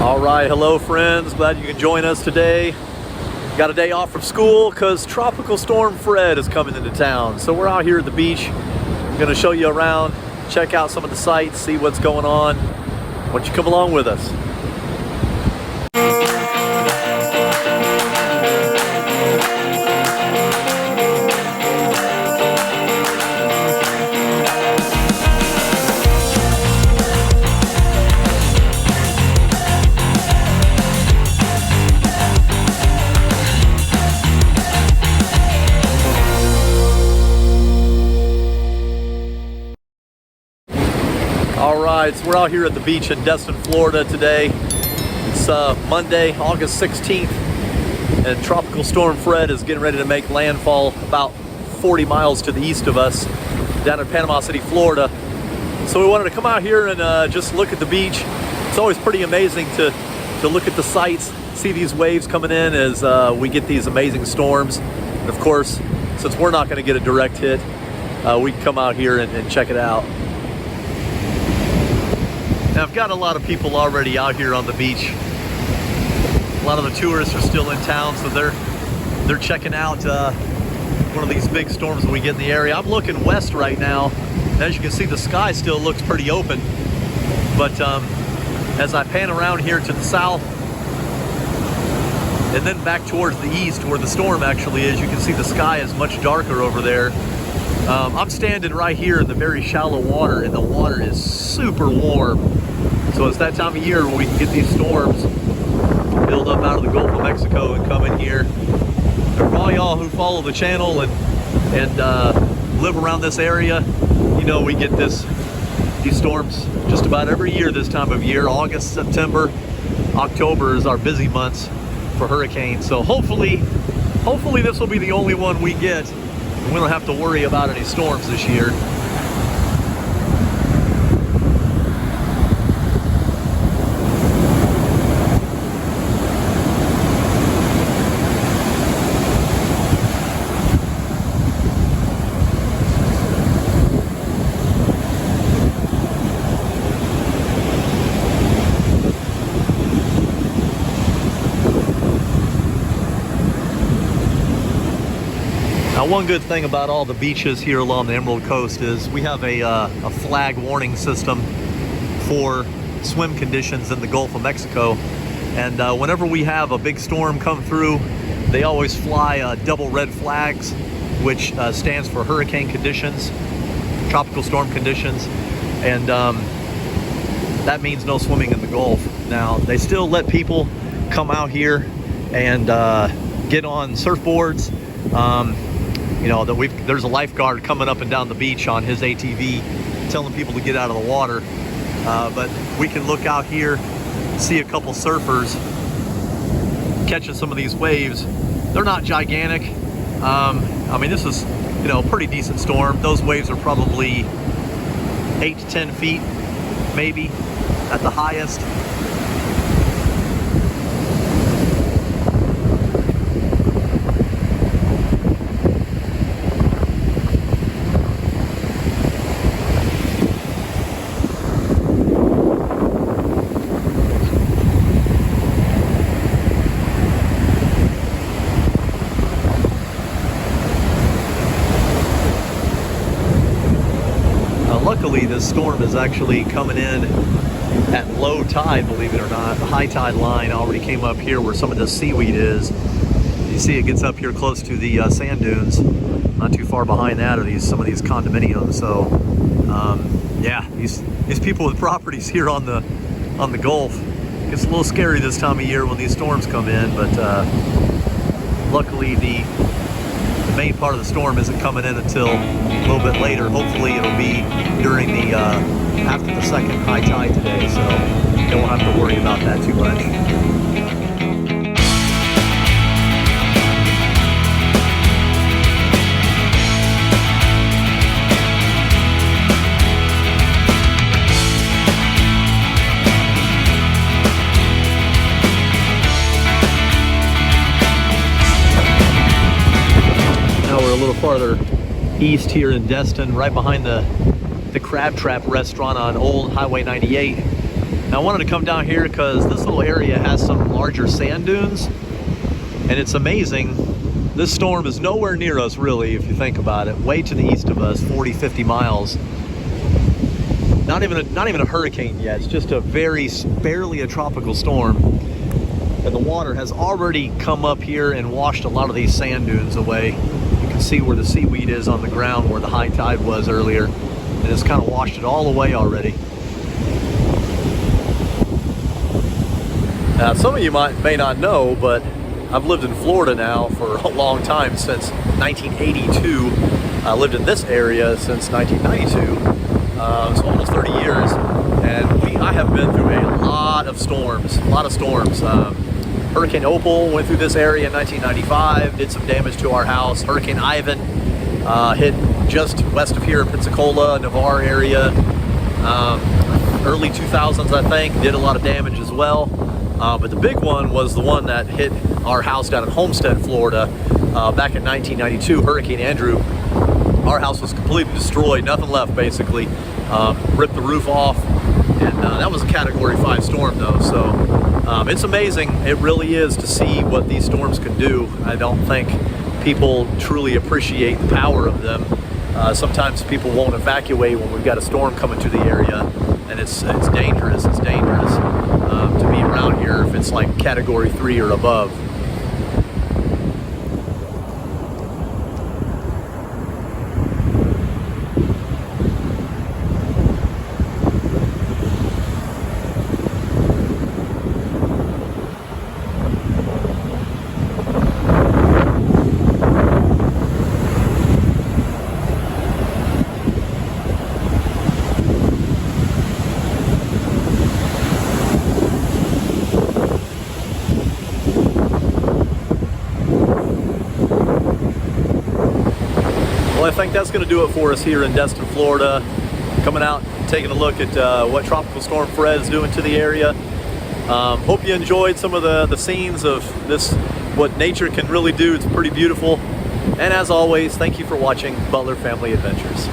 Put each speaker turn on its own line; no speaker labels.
All right, hello friends, glad you can join us today. Got a day off from school because Tropical Storm Fred is coming into town. So we're out here at the beach. I'm gonna show you around, check out some of the sights, see what's going on. Why don't you come along with us? Alright, so we're out here at the beach in Destin, Florida today. It's Monday, August 16th, and Tropical Storm Fred is getting ready to make landfall about 40 miles to the east of us, down in Panama City, Florida. So we wanted to come out here and just look at the beach. It's always pretty amazing to look at the sights, see these waves coming in as we get these amazing storms. And of course, since we're not going to get a direct hit, we can come out here and check it out. Now, I've got a lot of people already out here on the beach. A lot of the tourists are still in town, so they're checking out one of these big storms that we get in the area. I'm looking west right now. As you can see, the sky still looks pretty open. But as I pan around here to the south and then back towards the east where the storm actually is, you can see the sky is much darker over there. I'm standing right here in the very shallow water, and the water is super warm. So it's that time of year when we can get these storms build up out of the Gulf of Mexico and come in here. And for all y'all who follow the channel and live around this area, you know we get these storms just about every year this time of year. August, September, October is our busy months for hurricanes. So hopefully this will be the only one we get. We don't have to worry about any storms this year. Now, one good thing about all the beaches here along the Emerald Coast is we have a flag warning system for swim conditions in the Gulf of Mexico. And whenever we have a big storm come through, they always fly double red flags, which stands for hurricane conditions, tropical storm conditions. And that means no swimming in the Gulf. Now, they still let people come out here and get on surfboards. You know, there's a lifeguard coming up and down the beach on his ATV telling people to get out of the water. But we can look out here, see a couple surfers catching some of these waves. They're not gigantic. I mean, this is, you know, a pretty decent storm. Those waves are probably 8 to 10 feet, maybe, at the highest. Luckily, this storm is actually coming in at low tide, believe it or not. The high tide line already came up here where some of the seaweed is. You see it gets up here close to the sand dunes. Not too far behind that are some of these condominiums. So, yeah, these people with properties here on the Gulf. It's a little scary this time of year when these storms come in, but luckily the main part of the storm isn't coming in until a little bit later. Hopefully it'll be during the after the second high tide today, so they won't have to worry about that too much. A little farther east here in Destin, right behind the Crab Trap restaurant on Old Highway 98. Now, I wanted to come down here because this little area has some larger sand dunes, and it's amazing. This storm is nowhere near us, really, if you think about it. Way to the east of us, 40, 50 miles. Not even a hurricane yet. It's just a barely a tropical storm. And the water has already come up here and washed a lot of these sand dunes away. You can see where the seaweed is on the ground where the high tide was earlier. And it's kind of washed it all away already. Now, some of you may not know, but I've lived in Florida now for a long time, since 1982. I lived in this area since 1992, so almost 30 years. And I have been through a lot of storms, Hurricane Opal went through this area in 1995, did some damage to our house. Hurricane Ivan hit just west of here in Pensacola, Navarre area. Early 2000s, I think, did a lot of damage as well. But the big one was the one that hit our house down in Homestead, Florida, back in 1992, Hurricane Andrew. Our house was completely destroyed, nothing left basically. Ripped the roof off, and that was a Category 5 storm though, so it's amazing, it really is, to see what these storms can do. I don't think people truly appreciate the power of them. Sometimes people won't evacuate when we've got a storm coming to the area, and it's dangerous. It's dangerous to be around here if it's like Category 3 or above. Well, I think that's going to do it for us here in Destin, Florida. Coming out, taking a look at what Tropical Storm Fred is doing to the area. Hope you enjoyed some of the scenes of this, what nature can really do. It's pretty beautiful. And as always, thank you for watching Butler Family Adventures.